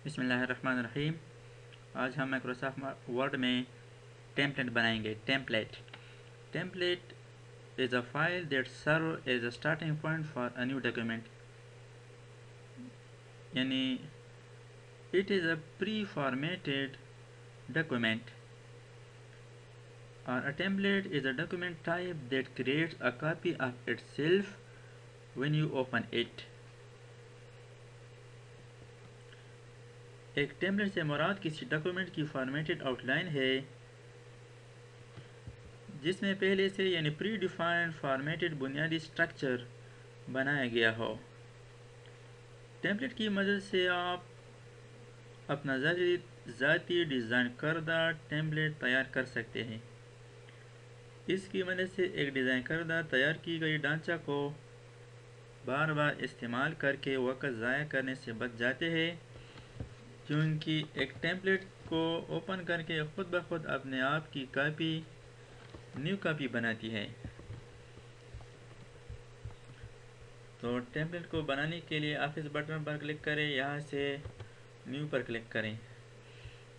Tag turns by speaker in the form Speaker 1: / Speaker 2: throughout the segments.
Speaker 1: بسم اللہ الرحمن الرحیم. آج ہم مائکروسافٹ ورڈ میں ٹیمپلیٹ بنائیں گے. Template is a file that serves as a starting point for a new document. یعنی it is a pre-formatted document, or a template is a document type that creates a copy of itself when you open it. ایک template سے مراد کسی document کی formatted out line ہے جس میں پہلے سے یعنی پری ڈیفائنڈ فارمیٹڈ بنیادی سٹرکچر بنایا گیا ہو. ٹیمپلیٹ کی مدد سے آپ اپنا ذاتی ڈیزائن کردہ ٹیمپلیٹ تیار کر سکتے ہیں. اس کی مدد سے ایک ڈیزائن کردہ تیار کی گئی ڈھانچہ کو بار بار استعمال کر کے وقت ضائع کرنے سے بچ جاتے ہیں، کیونکہ ایک ٹیمپلیٹ کو اوپن کر کے خود بخود اپنے آپ کی نیو کاپی بناتی ہے. تو ٹیمپلیٹ کو بنانے کے لیے آپ اس بٹن پر کلک کریں، یہاں سے نیو پر کلک کریں.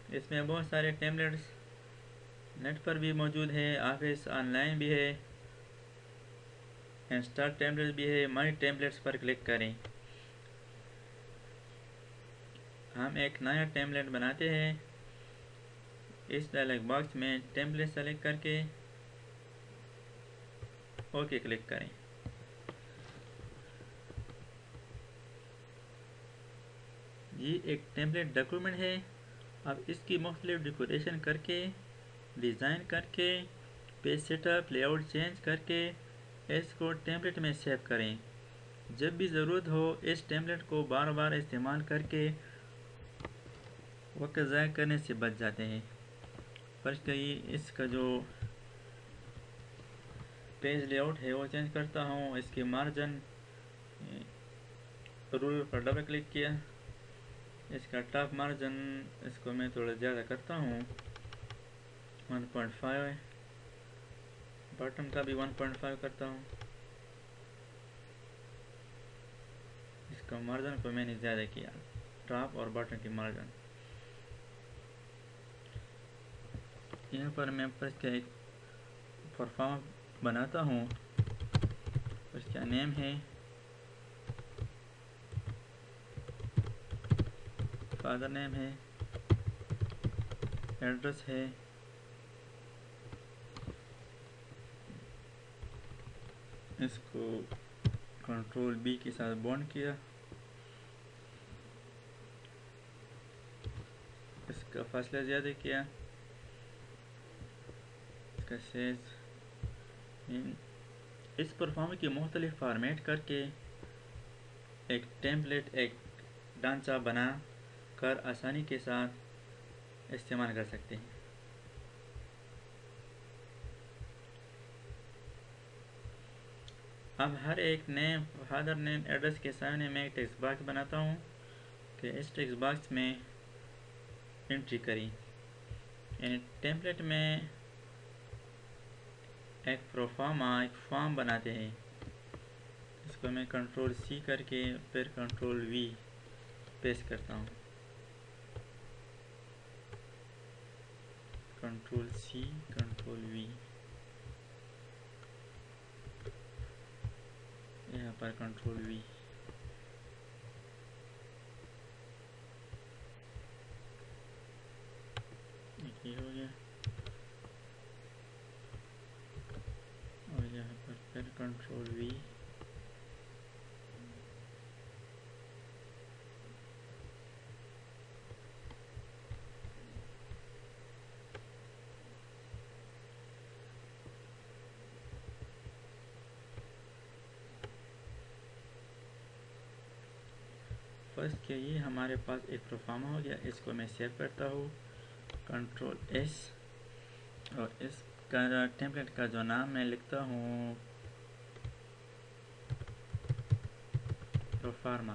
Speaker 1: اس میں بہت سارے ٹیمپلیٹس نیٹ پر بھی موجود ہے، آفس آن لائن بھی ہے، انسٹال ٹیمپلیٹس بھی ہے. مائی ٹیمپلیٹس پر کلک کریں. ہم ایک نیا ٹیمپلیٹ بناتے ہیں. اس ڈائلاگ باکس میں ٹیمپلیٹ سلیکٹ کر کے اوکے کلک کریں. یہ ایک ٹیمپلیٹ ڈاکومنٹ ہے. اب اس کی مختلف ڈیکوریشن کر کے، ڈیزائن کر کے، page set up lay out change کر کے اس کو ٹیمپلیٹ میں سیو کریں. جب بھی ضرورت ہو اس ٹیمپلیٹ کو بار بار استعمال کر کے وقت ضائع کرنے سے بچ جاتے ہیں. فرض کریے اس کا جو پیج لے آؤٹ ہے وہ چینج کرتا ہوں. اس کے مارجن رول پر ڈبل کلک کیا، اس کا ٹاپ مارجن اس کو میں تھوڑا زیادہ کرتا ہوں 1.5، باٹم کا بھی 1.5 کرتا ہوں. اس کا مارجن کو میں نے زیادہ کیا، ٹاپ اور باٹم کی مارجن. یہاں پر میں اس کا ایک پرفارم بناتا ہوں. اس کا نیم ہے، فادر نیم ہے، ایڈریس ہے، اس کو کنٹرول بی کے ساتھ بونڈ کیا، اس کا فاصلہ زیادہ کیا، اس کا سائز. اس پرفارم کی مختلف فارمیٹ کر کے ایک ٹیمپلیٹ ایک ڈھانچہ بنا کر آسانی کے ساتھ استعمال کر سکتے ہیں. اب ہر ایک نیم، فادر نیم، ایڈریس کے سامنے میں ایک ٹیکسٹ باکس بناتا ہوں کہ اس ٹیکسٹ باکس میں انٹری کریں. یعنی ٹیمپلیٹ میں ایک ایک فارم بناتے ہیں. اس کو میں کنٹرول سی کر کے پھر کنٹرول وی پیسٹ کرتا ہوں. کنٹرول سی، کنٹرول وی، یہاں پر کنٹرول وی. یہ ہو گیا، اور یہاں پر پھر کنٹرول وی. فرسٹ کے یہ ہمارے پاس ایک پرفارم ہو گیا. اس کو میں سیو کرتا ہوں، کنٹرول ایس، اور اس کا ٹیمپلیٹ کا جو نام میں لکھتا ہوں پروفارما.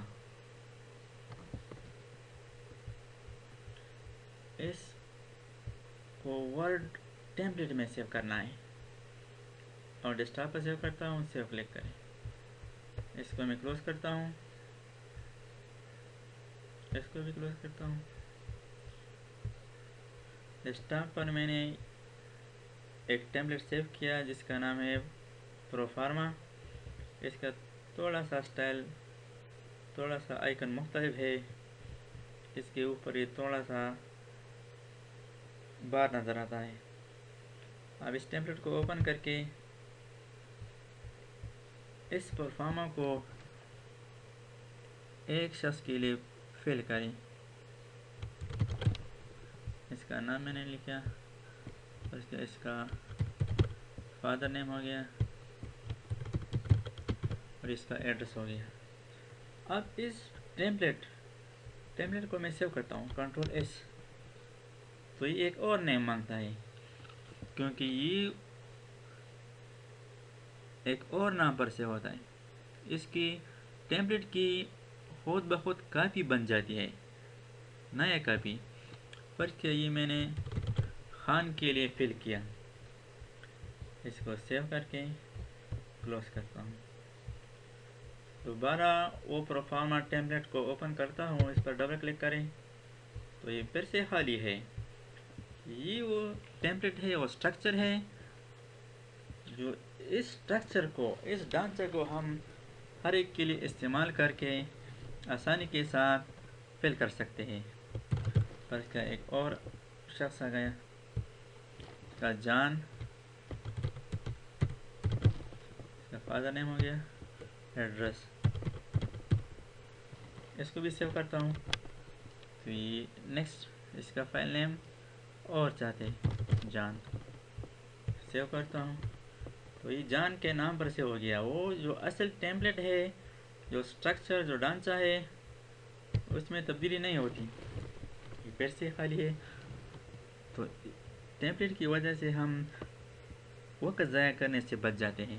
Speaker 1: اس کو ورڈ ٹیمپلیٹ میں سیو کرنا ہے اور ڈیسکٹاپ پر سیو کرتا ہوں. سیو کلک کریں. اس کو میں کلوز کرتا ہوں. اس کو بھی کلوز کرتا ہوں. ڈیسکٹاپ پر میں نے ایک ٹیمپلیٹ سیو کیا جس کا نام ہے پروفارما. اس کا تھوڑا سا سٹائل، تھوڑا سا آئیکن مختلف ہے. اس کے اوپر یہ تھوڑا سا بار نظر آتا ہے. اب اس ٹیمپلیٹ کو اوپن کر کے اس پرفارما کو ایک شخص کے لیے فل کریں. اس کا نام میں نے لکھا اور اس کا فادر نیم ہو گیا اور اس کا ایڈریس ہو گیا. اب اس ٹیمپلیٹ کو میں سیو کرتا ہوں کنٹرول ایس. تو یہ ایک اور نیم مانگتا ہے کیونکہ یہ ایک اور نام پر سیو ہوتا ہے. اس کی ٹیمپلیٹ کی خود بخود کاپی بن جاتی ہے، نیا کاپی. پر کیا یہ میں نے خان کے لیے فل کیا. اس کو سیو کر کے کلوز کرتا ہوں. دوبارہ وہ پروفارما ٹیمپلیٹ کو اوپن کرتا ہوں. اس پر ڈبل کلک کریں تو یہ پھر سے خالی ہے. یہ وہ ٹیمپلیٹ ہے، وہ سٹرکچر ہے جو اس سٹرکچر کو، اس ڈھانچے کو ہم ہر ایک کے لیے استعمال کر کے آسانی کے ساتھ فل کر سکتے ہیں. پر اس کا ایک اور شخص آ گیا، اس کا جان، اس کا فادر نیم ہو گیا، ایڈریس. اس کو بھی سیو کرتا ہوں. تو یہ نیکسٹ اس کا فائل نیم اور چاہتے جان، سیو کرتا ہوں. تو یہ جان کے نام پر سیو ہو گیا. وہ جو اصل ٹیمپلیٹ ہے، جو سٹرکچر، جو ڈھانچہ ہے، اس میں تبدیلی نہیں ہوتی. یہ پھر سے خالی ہے. تو ٹیمپلیٹ کی وجہ سے ہم وقت ضائع کرنے سے بچ جاتے ہیں.